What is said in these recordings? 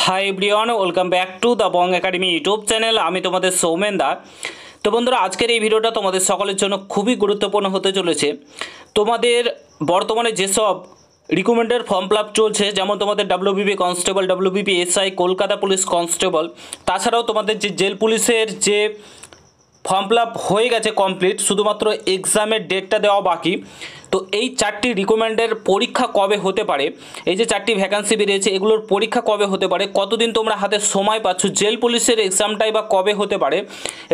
Hi everyone, welcome back to the Bong academy YouTube channel. আমি তোমাদের সৌমেন দা। তো বন্ধুরা, আজকের এই ভিডিওটা তোমাদের সকলের জন্য খুবই গুরুত্বপূর্ণ হতে চলেছে। তোমাদের বর্তমানে যেসব রিক্রুটমেন্টের ফর্ম ফিল আপ চলছে, যেমন তোমাদের WBP constable, WBP SI, Kolkata police constable, তাছাড়াও তোমাদের যে জেল পুলিশের যে ফর্ম ফিল আপ হয়ে গেছে কমপ্লিট, শুধুমাত্র এক্সামের ডেটটা দেওয়া বাকি। তো এই চারটি রিক্রুটমেন্টের পরীক্ষা কবে হতে পারে, এই যে চারটি ভ্যাকান্সি বেরিয়েছে এগুলোর পরীক্ষা কবে হতে পারে, কতদিন তোমরা হাতে সময় পাচ্ছ, জেল পুলিশের এক্সামটাই বা কবে হতে পারে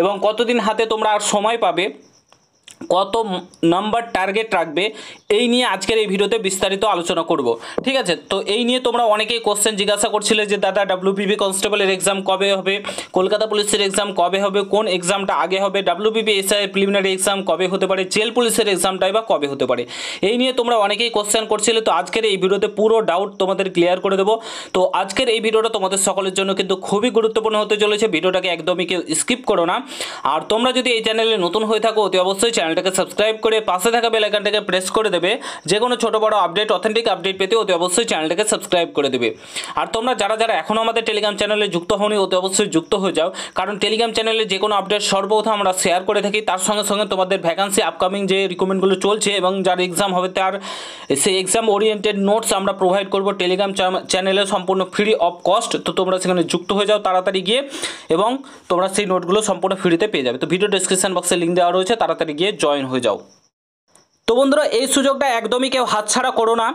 এবং কতদিন হাতে তোমরা আর সময় পাবে, কত নাম্বার টার্গেট রাখবে, এই নিয়ে আজকের এই ভিডিওতে বিস্তারিত আলোচনা করব। ঠিক আছে, তো এই নিয়ে তোমরা অনেকেই কোশ্চেন জিজ্ঞাসা করছিলে যে দাদা ডাব্লিউবিপি কনস্টেবলের এক্সাম কবে হবে, কলকাতা পুলিশের এক্সাম কবে হবে, কোন এক্সামটা আগে হবে, ডাব্লিউবিপি এসআই প্রিলিমিনারি এক্সাম কবে হতে পারে, জেল পুলিশের এক্সামটাই বা কবে হতে পারে, এই নিয়ে তোমরা অনেকেই কোশ্চেন করছিলে। তো আজকের এই ভিডিওতে পুরো ডাউট তোমাদের ক্লিয়ার করে দেবো। তো আজকের এই ভিডিওটা তোমাদের সকলের জন্য কিন্তু খুবই গুরুত্বপূর্ণ হতে চলেছে, ভিডিওটাকে একদমই কেউ স্কিপ করো না। আর তোমরা যদি এই চ্যানেলে নতুন হয়ে থাকো অতি অবশ্যই চ্যানেলটাকে সাবস্ক্রাইব করে পাশে থাকা বেল আইকনটাকে প্রেস করে দেবে, যে কোনো ছোটো বড়ো আপডেট, অথেন্টিক আপডেট পেতে অতি অবশ্যই চ্যানেলটাকে সাবস্ক্রাইব করে দেবে। আর তোমরা যারা যারা এখনও আমাদের টেলিগ্রাম চ্যানেলে যুক্ত হওনি অতি অবশ্যই যুক্ত হয়ে যাও, কারণ টেলিগ্রাম চ্যানেলে যে কোনো আপডেট সর্বপ্রথম আমরা শেয়ার করে থাকি। তার সঙ্গে সঙ্গে তোমাদের ভ্যাকান্সি আপকামিং যে রিক্রুটমেন্টগুলো চলছে এবং যার এক্সাম হবে তার সেই এক্সাম ওরিয়েন্টেড নোটস আমরা প্রোভাইড করব টেলিগ্রাম চ্যানেলে সম্পূর্ণ ফ্রি অফ কস্ট। তো তোমরা সেখানে যুক্ত হয়ে যাও তাড়াতাড়ি গিয়ে, এবং তোমরা সেই নোটগুলো সম্পূর্ণ ফ্রিতে পেয়ে যাবে। তো ভিডিও ডেসক্রিপশন বক্সে লিঙ্ক দেওয়া রয়েছে, তাড়াতাড়ি গিয়ে জয়েন হয়ে যাও। তো বন্ধুরা, এই সুযোগটা একদমই কেউ হাতছাড়া করো না।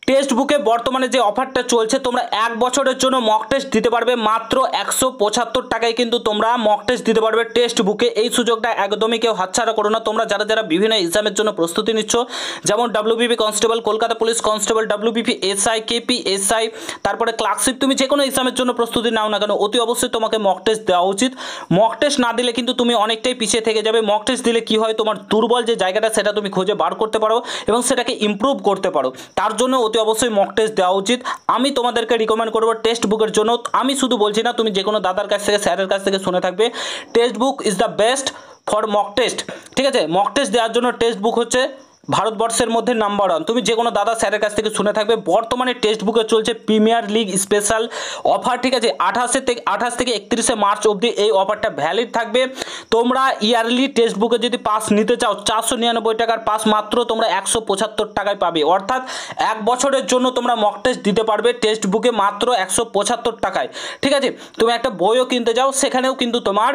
টেক্সট বুকে বর্তমানে যে অফারটা চলছে, তোমরা 1 বছরের জন্য মক টেস্ট দিতে পারবে মাত্র 175 টাকায়, কিন্তু তোমরা মক টেস্ট দিতে পারবে টেক্সট বুকে। এই সুযোগটা একদমই কেউ হাতছাড়া করো না। তোমরা যারা যারা বিভিন্ন এক্সামের জন্য প্রস্তুতি নিচ্ছ, যেমন WBP constable, Kolkata police constable, WBP SI, KP SI, তারপরে ক্লার্কশিপ, তুমি যে কোনো এক্সামের জন্য প্রস্তুতি নাও না কেন, অতি অবশ্যই তোমাকে মক টেস্ট দেওয়া উচিত। মক টেস্ট না দিলে কিন্তু তুমি অনেকটাই পিছিয়ে থেকে যাবে। মক টেস্ট দিলে কি হয়, তোমার দুর্বল যে জায়গাটা সেটা তুমি খুঁজে বার করতে পারো এবং সেটাকে ইমপ্রুভ করতে পারো। তার জন্য অবশ্যই মক টেস্ট দেওয়া উচিত। আমি তোমাদেরকে রিকমেন্ড করবো টেক্সট বুকের জন্য। আমি শুধু বলছি না, তুমি যে কোনো দাদার কাছ থেকে, স্যারের কাছ থেকে শুনে থাকবে, text book is the best for mock test. ঠিক আছে, মক টেস্ট দেওয়ার জন্য টেক্সট বুক হচ্ছে ভারতবর্ষের মধ্যে নাম্বার 1। তুমি যে কোনো দাদা স্যারের কাছ থেকে শুনে থাকবে। বর্তমানে টেক্সট বুকে চলছে প্রিমিয়ার লিগ স্পেশাল অফার। ঠিক আছে, 28 থেকে 31 মার্চ অবধি এই অফারটা ভ্যালিড থাকবে। তোমরা ইয়ারলি টেক্সট বুকে যদি পাস নিতে চাও, 499 টাকার পাস মাত্র তোমরা 175 টাকায় পাবে। অর্থাৎ 1 বছরের জন্য তোমরা মক টেস্ট দিতে পারবে টেক্সট বুকে মাত্র 175 টাকায়। ঠিক আছে, তুমি একটা বইও কিনতে যাও, সেখানেও কিন্তু তোমার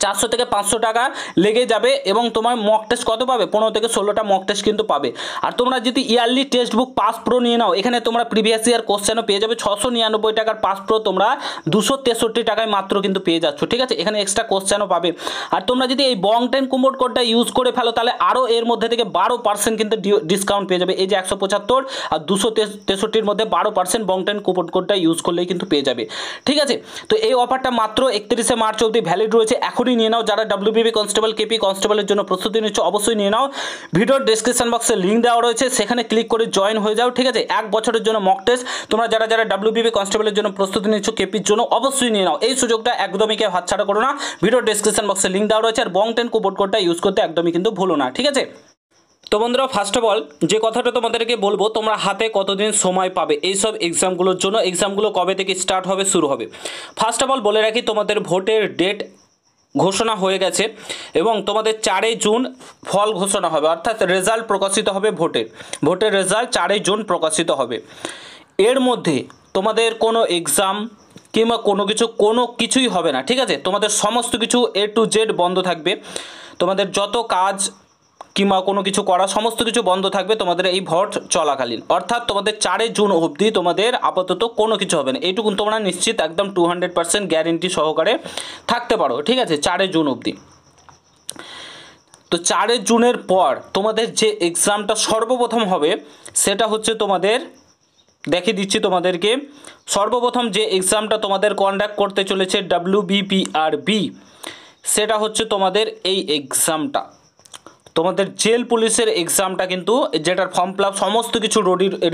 400 থেকে 500 টাকা লেগে যাবে এবং তোমার মক টেস্ট কত পাবে, 15 থেকে 16টা মক টেস্ট কিন্তু পাবে। আর তোমরা যদি yearly text book pass pro নিয়ে নাও, এখানে তোমরা প্রিভিয়াস ইয়ার কোশ্চেনও পেয়ে যাবে। 699 টাকার পাস প্রো তোমরা 263 টাকায় মাত্র কিন্তু পেয়ে যাচ্ছ। ঠিক আছে, এখানে এক্সট্রা কোশ্চেনও পাবে। আর তোমরা যদি এই বং টেন কুমোড কোডটা ইউজ করে ফেলো, তাহলে আরও এর মধ্যে থেকে 12% কিন্তু ডিসকাউন্ট পেয়ে যাবে। এই যে 175 আর 263-র মধ্যে 12% বং টেন কুমোড কোডটা ইউজ করলেই কিন্তু পেয়ে যাবে। ঠিক আছে, তো এই অফারটা মাত্র 31 মার্চ অবধি ভ্যালিড রয়েছে। এখনই নিয়ে নাও। যারা ডাব্লিউবিপি কনস্টেবল, কেপি কনস্টেবলের জন্য প্রস্তুতি নিচ্ছ, অবশ্যই নিয়ে নাও। ভিডিওর ডেসক্রিপশন বক্সে লিঙ্ক দেওয়া রয়েছে, সেখানে ক্লিক করে জয়েন হয়ে যাও। ঠিক আছে, 1 বছরের জন্য মক টেস্ট তোমরা যারা যারা ডাব্লিউবিপি কনস্টেবলের জন্য প্রস্তুতি নিচ্ছ, কেপির জন্য অবশ্যই নিয়ে নাও। এই সুযোগটা একদমই কেউ হাতছাড়া করো না। ভিডিওর ডেসক্রিপশন বক্সে লিঙ্ক দেওয়া রয়েছে। আর বং টেন কুপন কোডটা ইউজ করতে একদমই কিন্তু ভুলো না। ঠিক আছে, তো বন্ধুরা, ফার্স্ট অফ অল যে কথাটা তোমাদেরকে বলবো, তোমরা হাতে কতদিন সময় পাবে এইসব এক্সামগুলোর জন্য, এক্সামগুলো কবে থেকে স্টার্ট হবে, শুরু হবে। ফার্স্ট অফ অল বলে রাখি, তোমাদের ভোটের ডেট ঘোষণা হয়ে গেছে এবং তোমাদের 4 জুন ফল ঘোষণা হবে, অর্থাৎ রেজাল্ট প্রকাশিত হবে। ভোটের রেজাল্ট 4 জুন প্রকাশিত হবে। এর মধ্যে তোমাদের কোনো এক্সাম কিংবা কোনো কিছুই হবে না। ঠিক আছে, তোমাদের সমস্ত কিছু A to Z বন্ধ থাকবে। তোমাদের যত কাজ কিংবা কোনো কিছু করা সমস্ত কিছু বন্ধ থাকবে তোমাদের এই ভোট চলাকালীন। অর্থাৎ তোমাদের 4 জুন অবধি তোমাদের আপাতত কোনো কিছু হবে না, এইটুকু তোমরা নিশ্চিত একদম 200% গ্যারেন্টি সহকারে থাকতে পারো। ঠিক আছে, 4 জুন অবধি। তো 4 জুনের পর তোমাদের যে এক্সামটা সর্বপ্রথম হবে, সেটা হচ্ছে তোমাদের দেখিয়ে দিচ্ছি তোমাদেরকে। সর্বপ্রথম যে এক্সামটা তোমাদের কন্ডাক্ট করতে চলেছে WBPRB, সেটা হচ্ছে তোমাদের এই এক্সামটা, তোমাদের জেল পুলিশের এক্সামটা, কিন্তু যেটার ফর্ম ফিল আপ সমস্ত কিছু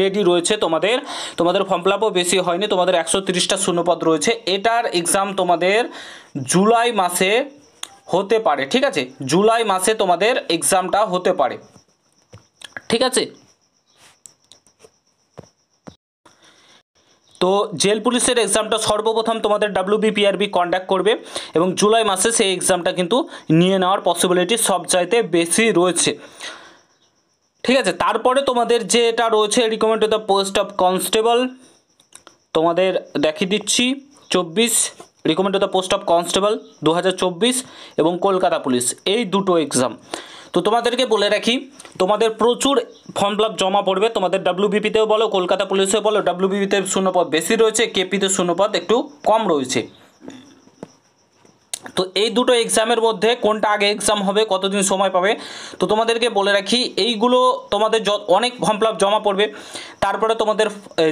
রেডি রয়েছে। তোমাদের ফর্ম ফিল আপও বেশি হয়নি, তোমাদের 130টা শূন্যপদ রয়েছে। এটার এক্সাম তোমাদের জুলাই মাসে হতে পারে। ঠিক আছে, জুলাই মাসে তোমাদের এক্সামটা হতে পারে। ঠিক আছে, তো জেল পুলিশের এক্সামটা সর্বপ্রথম তোমাদের WBPRB কন্ডাক্ট করবে এবং জুলাই মাসে সেই এক্সামটা কিন্তু নিয়ে নেওয়ার পসিবিলিটি সবচাইতে বেশি রয়েছে। ঠিক আছে, তারপরে তোমাদের যেটা রয়েছে recommend to the post of constable, তোমাদের দেখিয়ে দিচ্ছি 24 recommend to the post of constable 2024 এবং কলকাতা পুলিশ, এই দুটো এক্সাম। তো তোমাদেরকে বলে রাখি, তোমাদের প্রচুর ফর্ম ফিল আপ জমা পড়বে, তোমাদের WBPতেও বলো কলকাতা পুলিশেও বলো, WBPতে শূন্যপদ বেশি রয়েছে, KPতে শূন্যপদ একটু কম রয়েছে। তো এই দুটো এক্সামের মধ্যে কোনটা আগে এক্সাম হবে, কতদিন সময় পাবে, তো তোমাদেরকে বলে রাখি এইগুলো তোমাদের অনেক ফর্ম ফিল আপ জমা পড়বে, তারপরে তোমাদের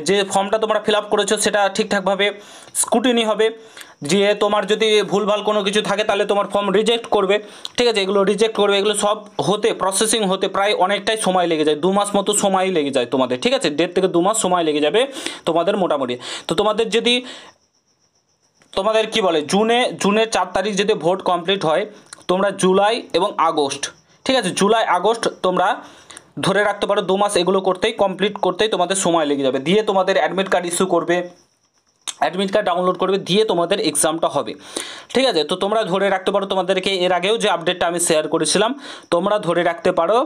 যে ফর্মটা তোমরা ফিল আপ করেছো সেটা ঠিকঠাকভাবে স্ক্রুটিনি হবে, যে তোমার যদি ভুলভাল কোনো কিছু থাকে তাহলে তোমার ফর্ম রিজেক্ট করবে। ঠিক আছে, এগুলো রিজেক্ট করবে, এগুলো সব হতে প্রসেসিং হতে প্রায় অনেকটাই সময় লেগে যায়, 2 মাস মতো সময় লেগে যায় তোমাদের। ঠিক আছে, 1.5 থেকে 2 মাস সময় লেগে যাবে তোমাদের মোটামুটি। তো তোমাদের যদি তোমাদের কি বলে জুনের 4 তারিখ যদি ভোট কমপ্লিট হয়, তোমরা জুলাই এবং আগস্ট, ঠিক আছে জুলাই আগস্ট তোমরা ধরে রাখতে পারো 2 মাস এগুলো করতেই কমপ্লিট করতেই তোমাদের সময় লেগে যাবে। দিয়ে তোমাদের অ্যাডমিট কার্ড ইস্যু করবে, অ্যাডমিট কার্ড ডাউনলোড করবে, দিয়ে তোমাদের এক্সামটা হবে। ঠিক আছে, তো তোমরা ধরে রাখতে পারো, তোমাদেরকে এর আগেও যে আপডেটটা আমি শেয়ার করেছিলাম, তোমরা ধরে রাখতে পারো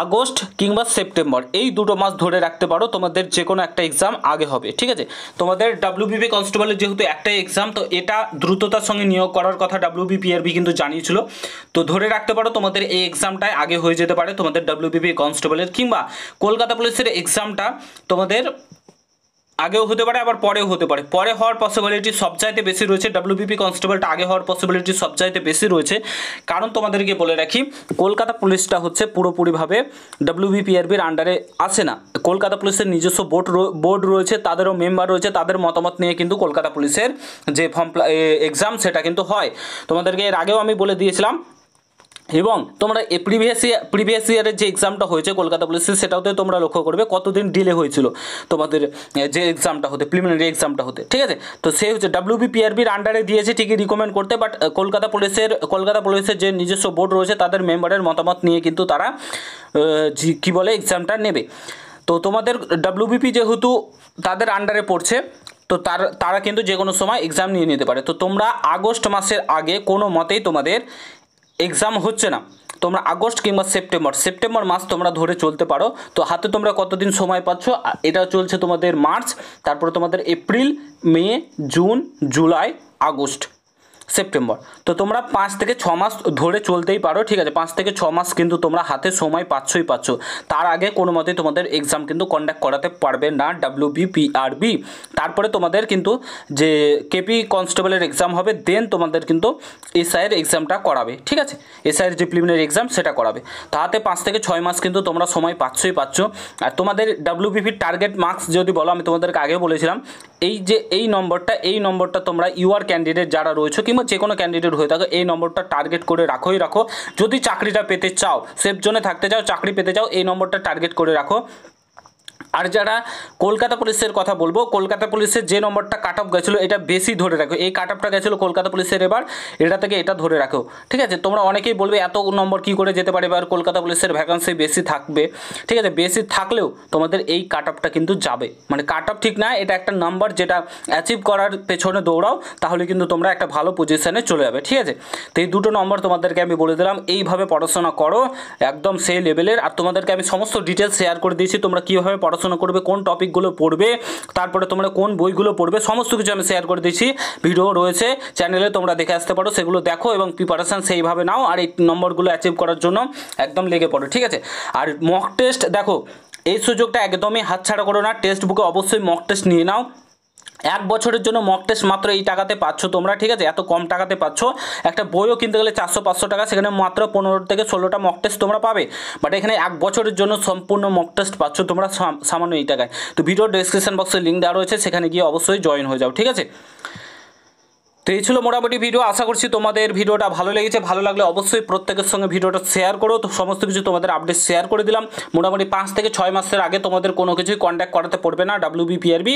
আগস্ট কিংবা সেপ্টেম্বর, এই দুটো মাস ধরে রাখতে পারো তোমাদের যে কোনো একটা এক্সাম আগে হবে। ঠিক আছে, তোমাদের WBP কনস্টেবলের যেহেতু একটাই এক্সাম, তো এটা দ্রুততার সঙ্গে নিয়োগ করার কথা WBPRB কিন্তু জানিয়েছিল। তো ধরে রাখতে পারো তোমাদের এই এক্সামটাই আগে হয়ে যেতে পারে তোমাদের WBP কনস্টেবলের, কিংবা কলকাতা পুলিশের এক্সামটা তোমাদের আগেও হতে পারে আবার পরেও হতে পারে। পরে হওয়ার পসিবিলিটি সবচাইতে বেশি রয়েছে, WBP কনস্টেবলটা আগে হওয়ার পসিবিলিটি সবচাইতে বেশি রয়েছে, কারণ তোমাদেরকে বলে রাখি কলকাতা পুলিশটা হচ্ছে পুরোপুরিভাবে WBPRBর আন্ডারে আসে না। কলকাতা পুলিশের নিজস্ব বোর্ড রয়েছে, তাদেরও মেম্বার রয়েছে, তাদের মতামত নিয়ে কিন্তু কলকাতা পুলিশের যে এক্সাম সেটা কিন্তু হয়। তোমাদেরকে এর আগেও আমি বলে দিয়েছিলাম। এবং তোমরা প্রিভিয়াস ইয়ারের যে এক্সামটা হয়েছে কলকাতা পুলিশের, সেটাতে তোমরা লক্ষ্য করবে কতদিন ডিলে হয়েছিল তোমাদের যে এক্সামটা হতে, প্রিলিমিনারি এক্সামটা হতে। ঠিক আছে, তো সে হচ্ছে WBPRBর আন্ডারে দিয়েছে ঠিকই রিকমেন্ড করতে, বাট কলকাতা পুলিশের যে নিজস্ব বোর্ড রয়েছে তাদের মেম্বারের মতামত নিয়ে কিন্তু তারা কী বলে এক্সামটা নেবে। তো তোমাদের WBP যেহেতু তাদের আন্ডারে পড়ছে, তো তারা কিন্তু যে কোনো সময় এক্সাম নিয়ে নিতে পারে। তো তোমরা আগস্ট মাসের আগে কোনো মতেই তোমাদের এক্সাম হচ্ছে না, তোমরা আগস্ট কিংবা সেপ্টেম্বর মাস তোমরা ধরে চলতে পারো। তো হাতে তোমরা কতদিন সময় পাচ্ছ, এটা চলছে তোমাদের মার্চ, তারপরে তোমাদের এপ্রিল, মে, জুন, জুলাই, আগস্ট, সেপ্টেম্বর। তো তোমরা 5 থেকে 6 মাস ধরে চলতেই পারো। ঠিক আছে, 5 থেকে 6 মাস কিন্তু তোমরা হাতে সময় পাচ্ছ। তার আগে কোনো মতেই তোমাদের এক্সাম কিন্তু কন্ডাক্ট করাতে পারবে না WBPRB। তারপরে তোমাদের কিন্তু যে KP কনস্টেবলের এক্সাম হবে, দেন তোমাদের কিন্তু SIর এক্সামটা করাবে। ঠিক আছে, SIর যে প্রিলিমিনারি এক্সাম সেটা করাবে। তাতে 5 থেকে 6 মাস কিন্তু তোমরা সময় পাচ্ছ। আর তোমাদের WBPর টার্গেট মার্কস যদি বলো, আমি তোমাদেরকে আগে বলেছিলাম এই নম্বরটা তোমরা ইউআর ক্যান্ডিডেট যারা রয়েছে কিংবা যে কোনো ক্যান্ডিডেট হয়ে থাকো, এই নম্বরটা টার্গেট করে রাখো। যদি চাকরিটা পেতে চাও, সেফ জোনে থাকতে চাও, চাকরি পেতে চাও, এই নম্বরটা টার্গেট করে রাখো। আর যারা কলকাতা পুলিশের কথা বলবো, কলকাতা পুলিশের যে নম্বরটা কাট অফ গেছিলো এটা বেশি ধরে রাখো। এই কাট অফটা গেছিলো কলকাতা পুলিশের, এবার এটা থেকে এটা ধরে রাখো। ঠিক আছে, তোমরা অনেকেই বলবে এত নম্বর কী করে যেতে পারে, এবার কলকাতা পুলিশের ভ্যাকান্সি বেশি থাকবে। ঠিক আছে, বেশি থাকলেও তোমাদের এই কাট অফটা কিন্তু যাবে, মানে কাট অফ ঠিক না, এটা একটা নাম্বার যেটা অ্যাচিভ করার পেছনে দৌড়াও, তাহলে কিন্তু তোমরা একটা ভালো পজিশানে চলে যাবে। ঠিক আছে, তো এই দুটো নম্বর তোমাদেরকে আমি বলে দিলাম, এইভাবে পড়াশোনা করো একদম সেই লেভেলের। আর তোমাদেরকে আমি সমস্ত ডিটেলস শেয়ার করে দিয়েছি, তোমরা কীভাবে পড়াশোনা করবে, কোন টপিকগুলো পড়বে, তারপরে তোমরা কোন বইগুলো পড়বে, সমস্ত কিছু আমি শেয়ার করে দিয়েছি। ভিডিও রয়েছে চ্যানেলে, তোমরা দেখে আসতে পারো, সেগুলো দেখো এবং প্রিপারেশান সেইভাবে নাও, আর এই নম্বরগুলো অ্যাচিভ করার জন্য একদম লেগে পড়ো। ঠিক আছে, আর মক টেস্ট দেখো, এই সুযোগটা একদমই হাতছাড়া করো না, টেক্সট বুকে অবশ্যই মক টেস্ট নিয়ে নাও। 1 বছরের জন্য মক টেস্ট মাত্র এই টাকাতে পাচ্ছ তোমরা। ঠিক আছে, এত কম টাকাতে পাচ্ছ। একটা বইও কিনতে গেলে 400-500 টাকা, সেখানে মাত্র 15 থেকে 16টা মক টেস্ট তোমরা পাবে, বাট এখানে 1 বছরের জন্য সম্পূর্ণ মক টেস্ট পাচ্ছ তোমরা সামান্য এই টাকায়। তো ভিডিও ডেসক্রিপশন বক্সে লিঙ্ক দেওয়া রয়েছে, সেখানে গিয়ে অবশ্যই জয়েন হয়ে যাও। ঠিক আছে, তো এই ছিল মোটামুটি ভিডিও। আশা করছি তোমাদের ভিডিওটা ভালো লেগেছে। ভালো লাগলে অবশ্যই প্রত্যেকের সঙ্গে ভিডিওটা শেয়ার করো। তো সমস্ত কিছু তোমাদের আপডেট শেয়ার করে দিলাম। মোটামুটি 5 থেকে 6 মাসের আগে তোমাদের কোনো কিছুই কন্ট্যাক্ট করাতে পড়বে না WBPRB।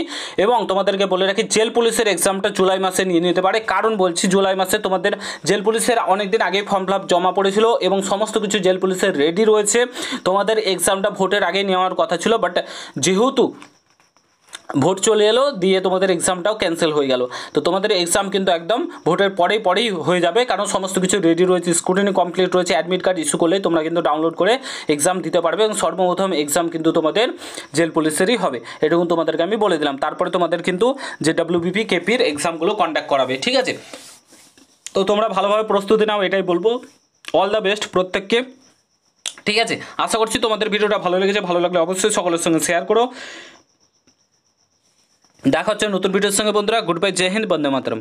এবং তোমাদেরকে বলে রাখি, জেল পুলিশের এক্সামটা জুলাই মাসে নিয়ে নিতে পারে। কারণ বলছি, জুলাই মাসে তোমাদের জেল পুলিশের অনেকদিন আগে ফর্ম ফিল আপ জমা পড়েছিল এবং সমস্ত কিছু জেল পুলিশের রেডি রয়েছে। তোমাদের এক্সামটা ভোটের আগে নেওয়ার কথা ছিল, বাট যেহেতু ভোট চলে এলো, দিয়ে তোমাদের এক্সামটাও ক্যান্সেল হয়ে গেল। তো তোমাদের এক্সাম কিন্তু একদম ভোটের পরেই হয়ে যাবে, কারণ সমস্ত কিছু রেডি রয়েছে, স্ক্রুটিনি কমপ্লিট রয়েছে। অ্যাডমিট কার্ড ইস্যু করলে তোমরা কিন্তু ডাউনলোড করে এক্সাম দিতে পারবে, এবং সর্বপ্রথম এক্সাম কিন্তু তোমাদের জেল পুলিশেরই হবে, এটুকু তোমাদেরকে আমি বলে দিলাম। তারপরে তোমাদের কিন্তু যে WBP KPর এক্সামগুলো কন্ডাক্ট করাবে, ঠিক আছে? তো তোমরা ভালোভাবে প্রস্তুতি নাও, এটাই বলবো। অল দ্য বেস্ট প্রত্যেককে, ঠিক আছে? আশা করছি তোমাদের ভিডিওটা ভালো লেগেছে। ভালো লাগলে অবশ্যই সকলের সঙ্গে শেয়ার করো। দেখা হচ্ছে নতুন ভিডিওর সঙ্গে বন্ধুরা। গুড বাই, জয় হিন্দ, বন্দে মাতরম।